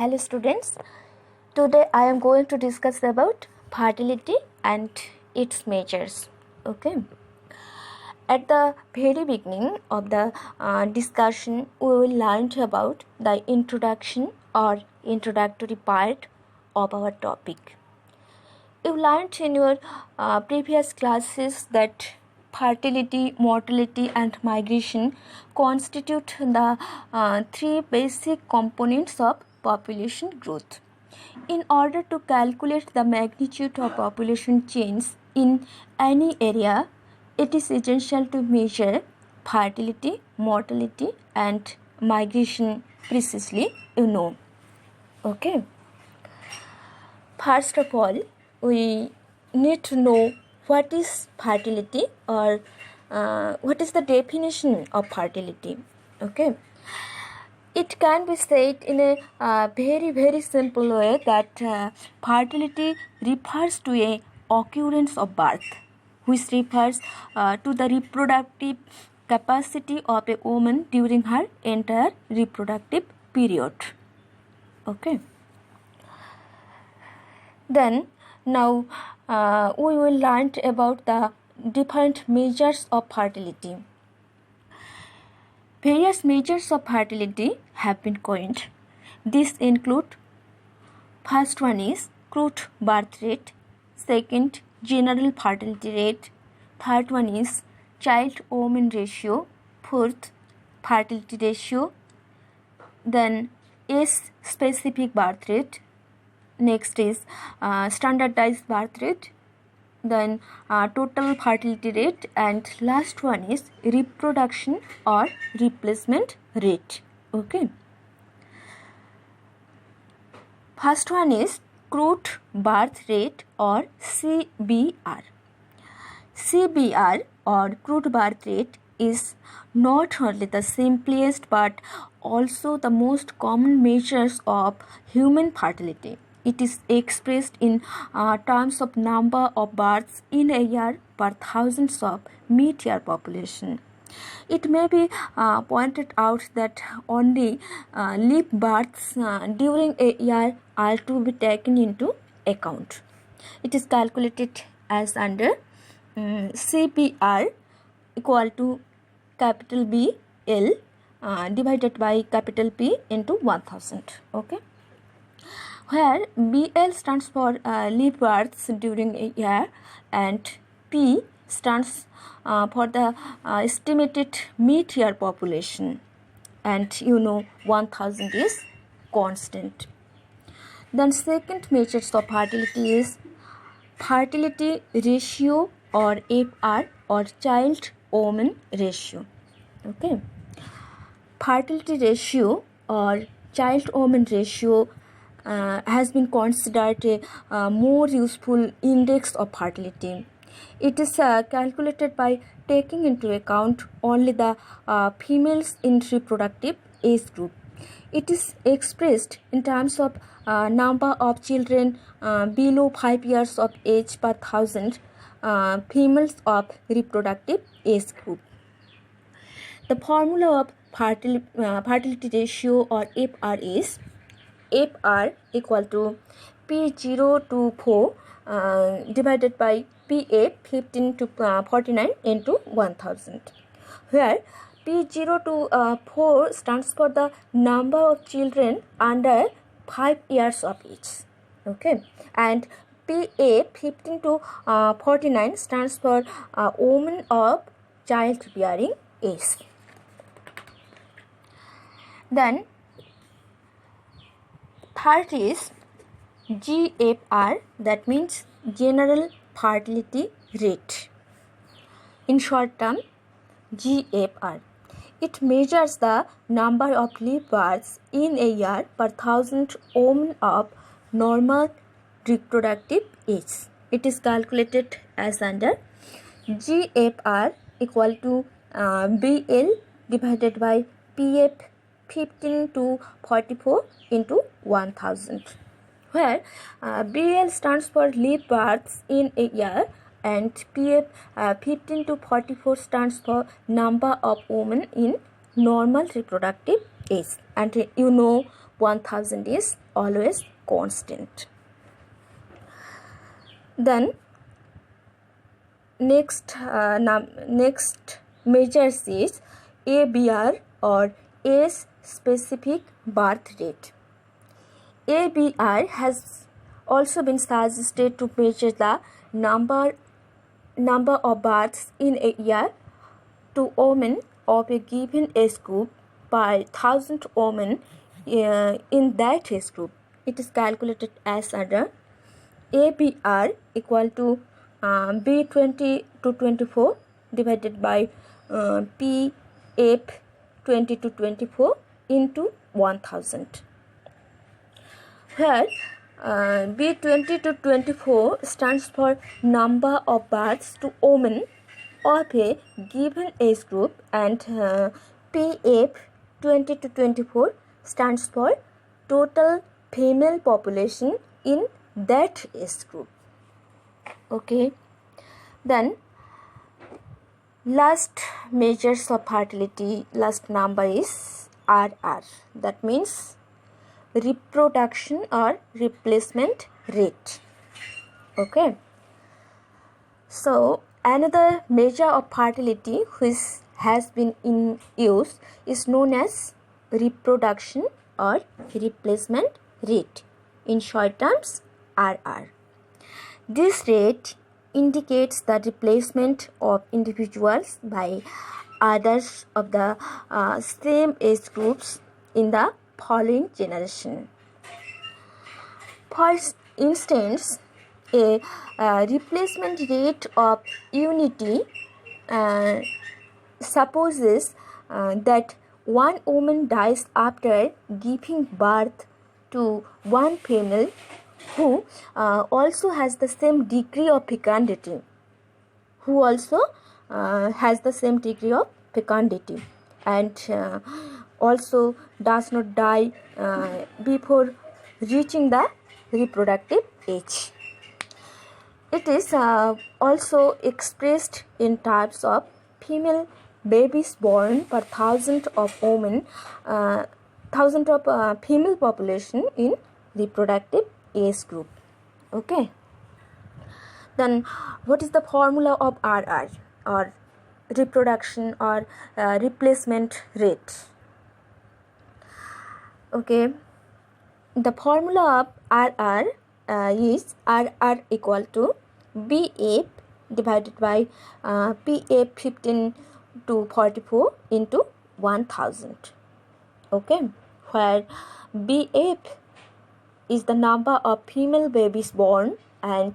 Hello students, today I am going to discuss about fertility and its measures. Okay. At the very beginning of the discussion, we will learn about the introduction or introductory part of our topic. You learned in your previous classes that fertility, mortality and migration constitute the three basic components of population growth. In order to calculate the magnitude of population change in any area, it is essential to measure fertility, mortality and migration precisely, Okay. First of all, we need to know what is fertility or what is the definition of fertility. Okay. It can be said in a very simple way that fertility refers to a occurrence of birth, which refers to the reproductive capacity of a woman during her entire reproductive period. Okay. Then now we will learn about the different measures of fertility. Various measures of fertility have been coined. These include: first one is crude birth rate, second general fertility rate, third one is child-woman ratio, fourth fertility ratio, then age-specific birth rate, next is standardized birth rate, then total fertility rate, and last one is reproduction or replacement rate. Okay. First one is crude birth rate or CBR. CBR or crude birth rate is not only the simplest but also the most common measures of human fertility. It is expressed in terms of number of births in a year per thousands of mid-year population. It may be pointed out that only live births during a year are to be taken into account. It is calculated as under CPR equal to capital B L divided by capital P into 1000. Okay. Where BL stands for live births during a year and P stands for the estimated mid-year population, and 1000 is constant. Then second measures of fertility is fertility ratio or FR or child-woman ratio. Okay. Fertility ratio or child-woman ratio has been considered a more useful index of fertility. It is calculated by taking into account only the females in reproductive age group. It is expressed in terms of number of children below 5 years of age per thousand females of reproductive age group. The formula of fertility ratio or FR is FR equal to P0 to 4 divided by PF 15 to 49 into 1000, where P0 to 4 stands for the number of children under 5 years of age. Okay, and PA 15 to 49 stands for women of childbearing age. Then third is GFR, that means general fertility rate. In short term, GFR. It measures the number of live births in a year per thousand women of normal reproductive age. It is calculated as under GFR equal to BL divided by PF 15 to 44 into 1000, where BL stands for live births in a year and PF 15 to 44 stands for number of women in normal reproductive age. And 1000 is always constant. Then next measures is ABR or age specific birth rate. ABR has also been suggested to measure the number of births in a year to women of a given age group per 1000 women in that age group. It is calculated as under ABR equal to B20 to 24 divided by PF 20 to 24 into 1000, where B20 to 24 stands for number of births to women of a given age group, and PF 20 to 24 stands for total female population in that age group. Okay, then last measures of fertility, last number is RR, that means reproduction or replacement rate. Okay, so another measure of fertility which has been in use is known as reproduction or replacement rate, in short terms RR. This rate indicates the replacement of individuals by others of the same age groups in the following generation. For instance, a replacement rate of unity supposes that one woman dies after giving birth to one female who also has the same degree of fecundity, and also does not die before reaching the reproductive age. It is also expressed in types of female babies born per thousand of women, female population in reproductive age group. Okay, then what is the formula of RR or reproduction or replacement rate? Okay, the formula of RR is RR equal to BF divided by PF 15 to 44 into 1000. Okay, where BF is the number of female babies born and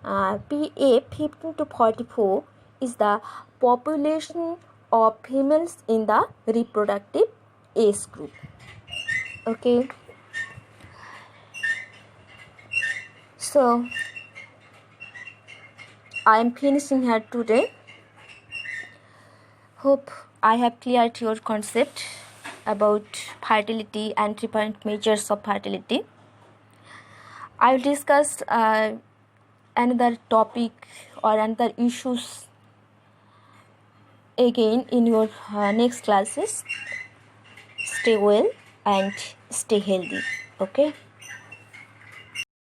PF 15 to 44 is the population of females in the reproductive age group. Okay, so I am finishing here today. Hope I have cleared your concept about fertility and different measures of fertility. I will discuss another topic or another issues again in your next classes. Stay well and stay healthy. Okay.